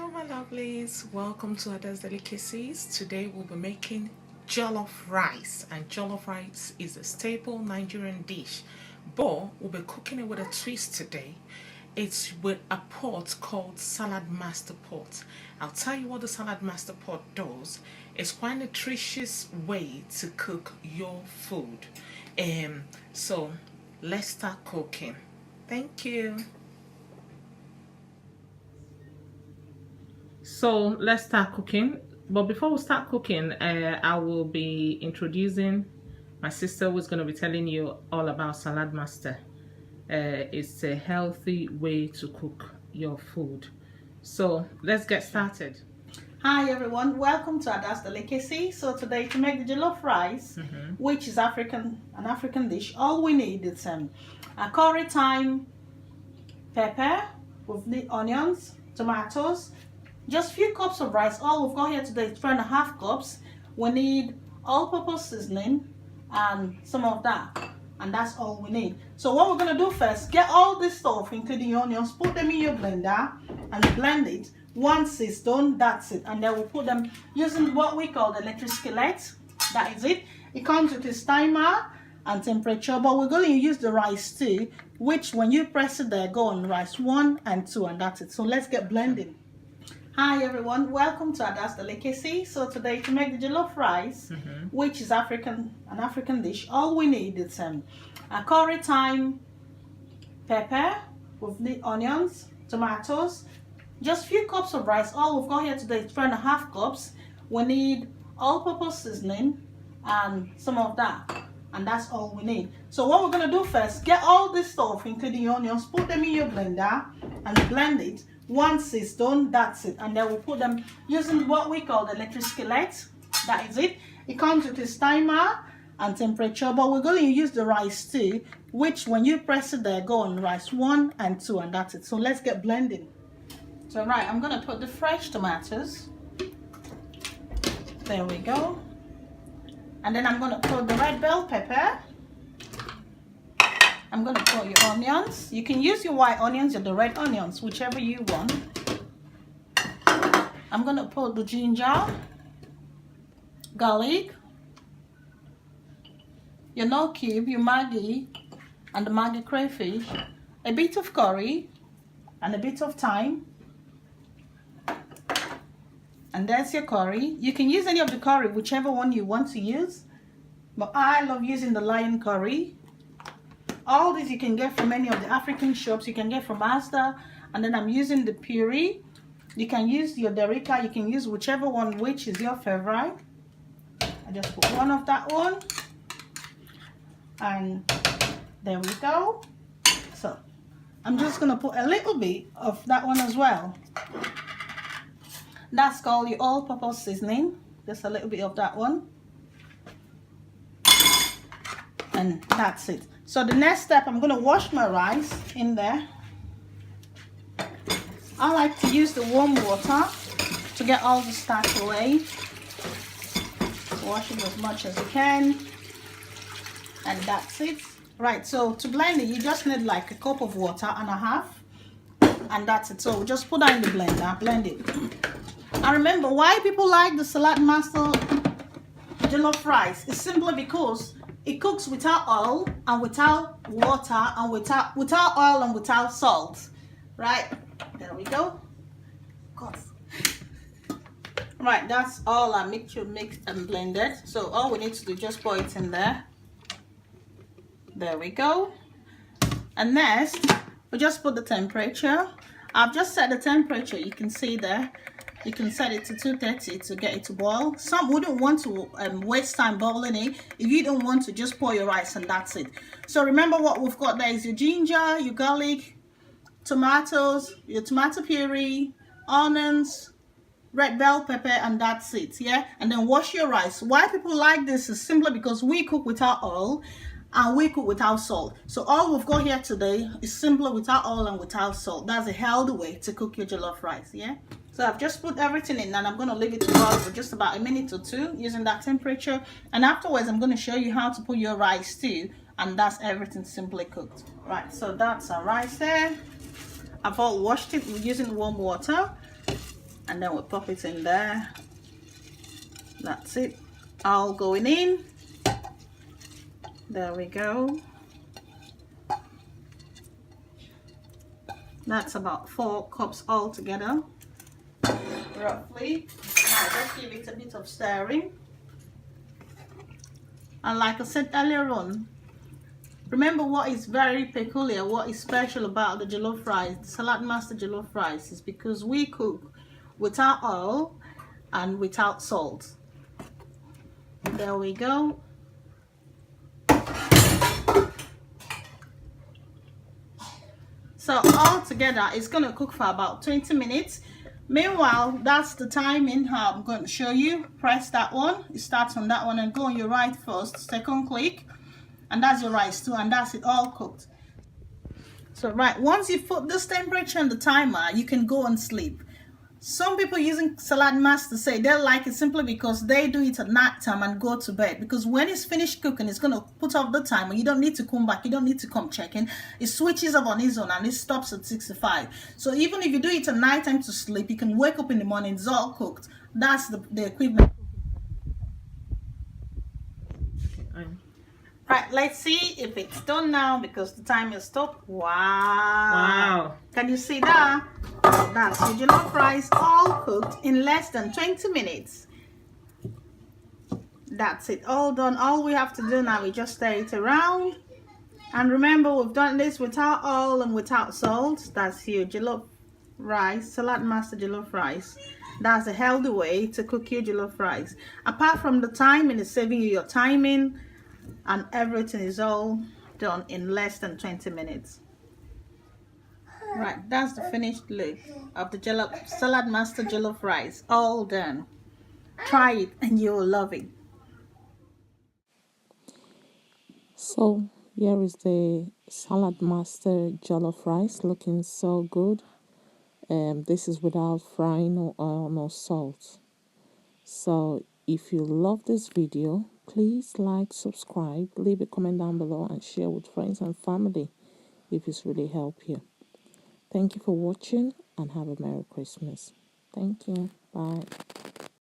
Hello my lovelies, welcome to Ada's Delicacies. Today we'll be making jollof rice, and jollof rice is a staple Nigerian dish, but we'll be cooking it with a twist today. It's with a pot called saladmaster pot. I'll tell you what the saladmaster pot does. It's quite a nutritious way to cook your food. So let's start cooking. Thank you. So let's start cooking. But before we start cooking, I will be introducing my sister, who's going to be telling you all about saladmaster. It's a healthy way to cook your food. So let's get started. Hi everyone, welcome to Ada's Delicacy. So today, to make the jollof rice, which is an African dish, all we need is a curry thyme, pepper, with the onions, tomatoes, just few cups of rice. All we've got here today is 3.5 cups. We need all-purpose seasoning and some of that, and that's all we need. So what we're gonna do first, get all this stuff, including your onions, put them in your blender and blend it. Once it's done, that's it. And then we'll put them using what we call the electric skillet. That is it. It comes with its timer and temperature, but we're going to use the rice too, which when you press it there, go on rice 1 and 2, and that's it. So let's get blending. Hi everyone, welcome to Ada's Delicacy. So today, to make the jollof rice, which is an African dish, all we need is a curry thyme, pepper, with the onions, tomatoes, just few cups of rice. All we've got here today is 3.5 cups. We need all-purpose seasoning and some of that, and that's all we need. So what we're gonna do first, get all this stuff, including your onions, put them in your blender and blend it. Once it's done, that's it. And then we'll put them using what we call the electric skillet. That is it. It comes with its timer and temperature, but we're going to use the rice too, which when you press it there, go on rice 1 and 2, and that's it. So let's get blending. So right, I'm going to put the fresh tomatoes. There we go. And then I'm going to put the red bell pepper. I'm going to put your onions. You can use your white onions or the red onions, whichever you want. I'm going to put the ginger, garlic, your no cube, your Maggi, and the Maggi crayfish, a bit of curry, and a bit of thyme. And there's your curry. You can use any of the curry, whichever one you want to use. But I love using the lion curry. All this you can get from any of the African shops. You can get from Asda. And then I'm using the puree. You can use your Derica. You can use whichever one which is your favorite. I just put one of that one. And there we go. So I'm just going to put a little bit of that one as well. That's called your all-purpose seasoning. Just a little bit of that one. And that's it. So the next step, I'm going to wash my rice in there. I like to use the warm water to get all the starch away. Wash it as much as you can. And that's it. Right, so to blend it, you just need like a cup of water and a half. And that's it. So just put that in the blender, blend it. And remember, why people like the saladmaster jollof rice is simply because it cooks without oil and without water and without oil and without salt. Right? There we go. God. Right, that's all our mixture mixed and blended. So all we need to do, just pour it in there. There we go. And next, we just put the temperature. I've just set the temperature, you can see there. You can set it to 230 to get it to boil. Some wouldn't want to waste time boiling it. If you don't want to, just pour your rice and that's it. So remember what we've got there is your ginger, your garlic, tomatoes, your tomato puree, onions, red bell pepper, and that's it, yeah? And then wash your rice. Why people like this is simply because we cook without oil and we cook without salt. So all we've got here today is simply without oil and without salt. That's a healthy way to cook your jollof rice, yeah? So I've just put everything in and I'm going to leave it to boil for just about a minute or 2 using that temperature. And afterwards, I'm going to show you how to put your rice too. And that's everything simply cooked. Right, so that's our rice there. I've all washed it using warm water. and then we'll pop it in there. That's it, all going in. There we go. That's about 4 cups altogether, roughly. Now just give it a bit of stirring. And like I said earlier on, remember what is very peculiar, what is special about the jollof rice, the Saladmaster jollof rice, is because we cook without oil and without salt. There we go. So all together it's going to cook for about 20 minutes. Meanwhile, that's the timing how I'm going to show you. Press that one, it starts on that one, and go on your right first, second click, and that's your rice too, and that's it, all cooked. So right, once you put this temperature on the timer, you can go and sleep. Some people using Saladmaster say they like it simply because they do it at night time and go to bed, because when it's finished cooking, it's going to put off the timer. You don't need to come back, you don't need to come check in. It switches up on its own and it stops at 65. So even if you do it at night time to sleep, you can wake up in the morning, it's all cooked. That's the equipment. Right, let's see if it's done now, because the timer stopped. Wow. Can you see that? That's your jollof rice all cooked in less than 20 minutes. That's it, all done. All we have to do now is just stir it around. And remember, we've done this without oil and without salt. That's your jollof rice, Saladmaster jollof rice. That's a healthy way to cook your jollof rice. Apart from the timing, it's saving you your timing, and everything is all done in less than 20 minutes. Right, that's the finished look of the Saladmaster jollof rice, all done. Try it and you'll love it. So here is the Saladmaster jollof rice, looking so good. This is without frying, no oil, no salt. So if you love this video, please like, subscribe, leave a comment down below, and share with friends and family if it's really helped you. Thank you for watching, and have a Merry Christmas. Thank you. Bye.